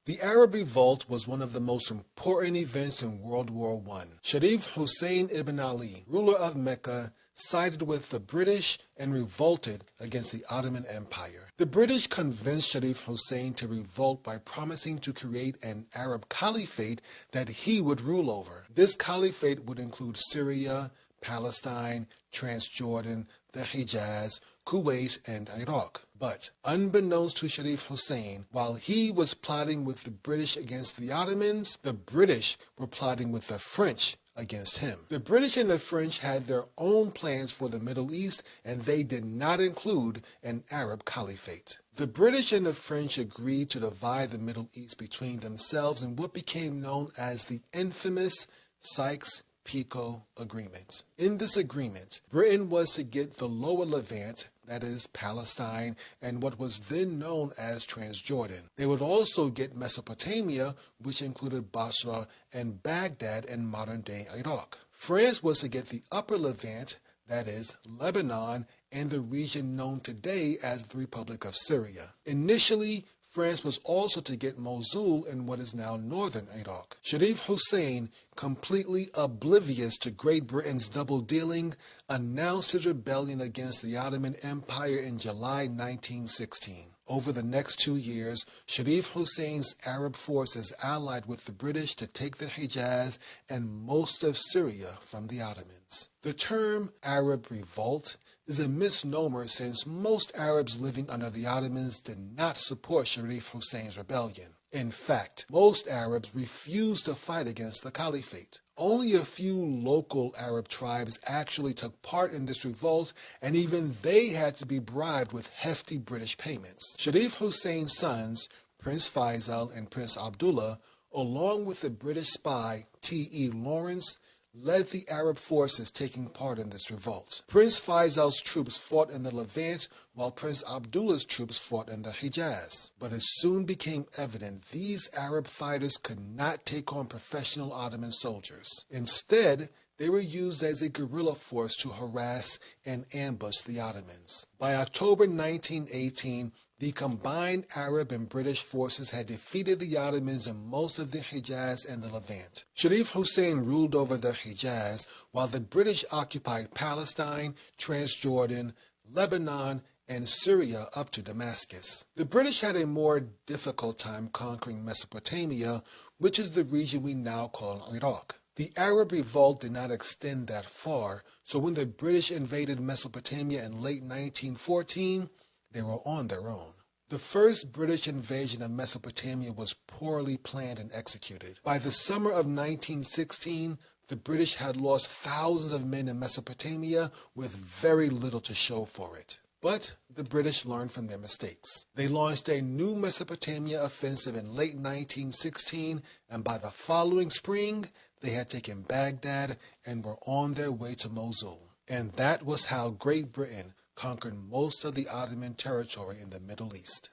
The Arab Revolt was one of the most important events in World War I. Sharif Hussein ibn Ali, ruler of Mecca, sided with the British and revolted against the Ottoman Empire. The British convinced Sharif Hussein to revolt by promising to create an Arab caliphate that he would rule over. This caliphate would include Syria, Palestine, Transjordan, the Hijaz, Kuwait, and Iraq. But, unbeknownst to Sharif Hussein, while he was plotting with the British against the Ottomans, the British were plotting with the French against him. The British and the French had their own plans for the Middle East, and they did not include an Arab caliphate. The British and the French agreed to divide the Middle East between themselves in what became known as the infamous Sykes-Picot Agreement. In this agreement, Britain was to get the lower Levant, that is Palestine, and what was then known as Transjordan. They would also get Mesopotamia, which included Basra and Baghdad in modern-day Iraq. France was to get the upper Levant, that is Lebanon, and the region known today as the Republic of Syria. Initially, France was also to get Mosul in what is now northern Iraq. Sharif Hussein, completely oblivious to Great Britain's double-dealing, announced his rebellion against the Ottoman Empire in July 1916. Over the next 2 years, Sharif Hussein's Arab forces allied with the British to take the Hijaz and most of Syria from the Ottomans. The term Arab Revolt is a misnomer since most Arabs living under the Ottomans did not support Sharif Hussein's rebellion. In fact, most Arabs refused to fight against the caliphate. Only a few local Arab tribes actually took part in this revolt, and even they had to be bribed with hefty British payments. Sharif Hussein's sons, Prince Faisal and Prince Abdullah, along with the British spy T.E. Lawrence, led the Arab forces taking part in this revolt. Prince Faisal's troops fought in the Levant, while Prince Abdullah's troops fought in the Hijaz. But it soon became evident these Arab fighters could not take on professional Ottoman soldiers. Instead, they were used as a guerrilla force to harass and ambush the Ottomans. By October 1918, the combined Arab and British forces had defeated the Ottomans in most of the Hijaz and the Levant. Sharif Hussein ruled over the Hijaz, while the British occupied Palestine, Transjordan, Lebanon, and Syria up to Damascus. The British had a more difficult time conquering Mesopotamia, which is the region we now call Iraq. The Arab Revolt did not extend that far, so when the British invaded Mesopotamia in late 1914, they were on their own. The first British invasion of Mesopotamia was poorly planned and executed. By the summer of 1916, the British had lost thousands of men in Mesopotamia with very little to show for it. But the British learned from their mistakes. They launched a new Mesopotamia offensive in late 1916, and by the following spring, they had taken Baghdad and were on their way to Mosul. And that was how Great Britain conquered most of the Ottoman territory in the Middle East.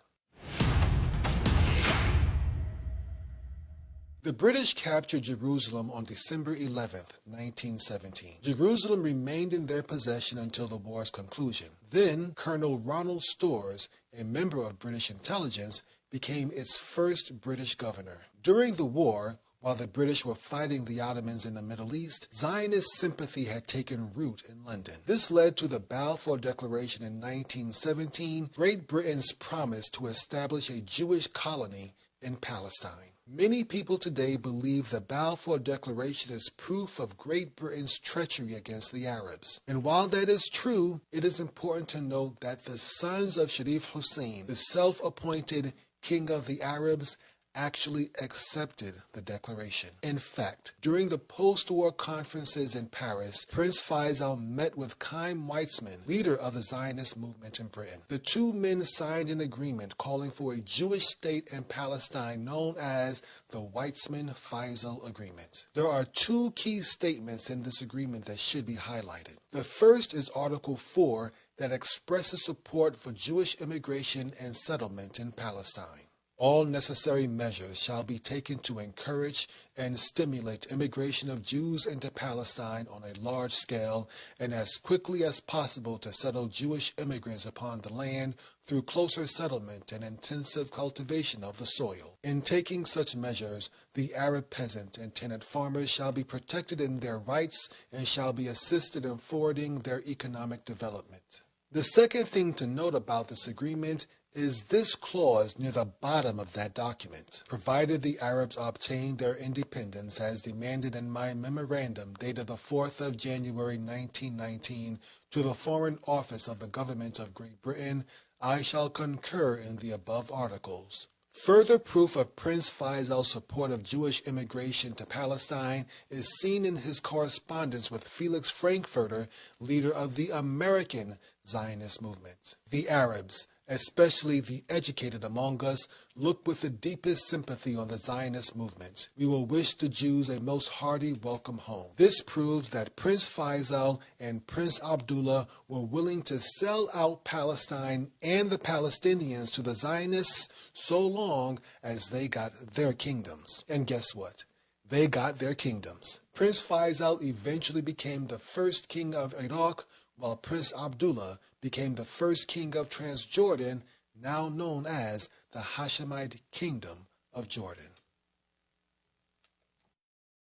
The British captured Jerusalem on December 11, 1917. Jerusalem remained in their possession until the war's conclusion. Then, Colonel Ronald Storrs, a member of British intelligence, became its first British governor. During the war, while the British were fighting the Ottomans in the Middle East, Zionist sympathy had taken root in London. This led to the Balfour Declaration in 1917, Great Britain's promise to establish a Jewish colony in Palestine. Many people today believe the Balfour Declaration is proof of Great Britain's treachery against the Arabs. And while that is true, it is important to note that the sons of Sharif Hussein, the self-appointed king of the Arabs, actually accepted the declaration. In fact, during the post-war conferences in Paris, Prince Faisal met with Chaim Weizmann, leader of the Zionist movement in Britain. The two men signed an agreement calling for a Jewish state in Palestine known as the Weizmann-Faisal Agreement. There are two key statements in this agreement that should be highlighted. The first is Article 4 that expresses support for Jewish immigration and settlement in Palestine. All necessary measures shall be taken to encourage and stimulate immigration of Jews into Palestine on a large scale and as quickly as possible to settle Jewish immigrants upon the land through closer settlement and intensive cultivation of the soil. In taking such measures, the Arab peasant and tenant farmers shall be protected in their rights and shall be assisted in forwarding their economic development. The second thing to note about this agreement is this clause near the bottom of that document. Provided the Arabs obtain their independence as demanded in my memorandum dated the 4th of January 1919 to the Foreign Office of the Government of Great Britain, I shall concur in the above articles. Further proof of Prince Faisal's support of Jewish immigration to Palestine is seen in his correspondence with Felix Frankfurter, leader of the American Zionist movement. The Arabs, especially the educated among us, look with the deepest sympathy on the Zionist movement. We will wish the Jews a most hearty welcome home. This proves that Prince Faisal and Prince Abdullah were willing to sell out Palestine and the Palestinians to the Zionists so long as they got their kingdoms. And guess what? They got their kingdoms. Prince Faisal eventually became the first king of Iraq, while Prince Abdullah became the first king of Transjordan, now known as the Hashemite Kingdom of Jordan.